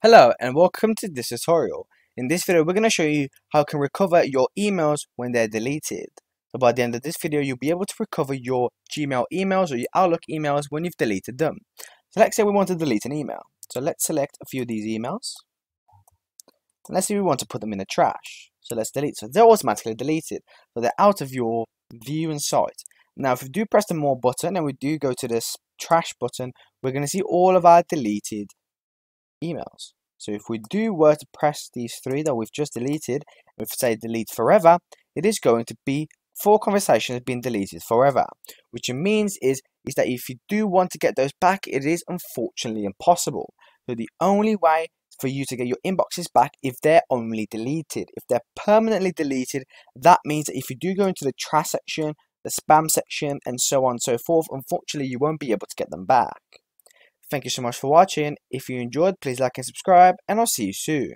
Hello and welcome to this tutorial. In this video we're going to show you how you can recover your emails when they're deleted. So by the end of this video you'll be able to recover your Gmail emails or your Outlook emails when you've deleted them. So let's say we want to delete an email. So let's select a few of these emails. And let's say we want to put them in the trash. So let's delete. So they're automatically deleted. So they're out of your view and sight. Now if we do press the more button and we do go to this trash button, we're going to see all of our deleted emails. So if we were to press these three that we've just deleted, if we say delete forever, it is going to be 4 conversations being deleted forever. Which it means is that if you do want to get those back, it is unfortunately impossible. So the only way for you to get your inboxes back if they're only deleted. If they're permanently deleted, that means that if you do go into the trash section, the spam section, and so on and so forth, unfortunately you won't be able to get them back. Thank you so much for watching. If you enjoyed, please like and subscribe, and I'll see you soon.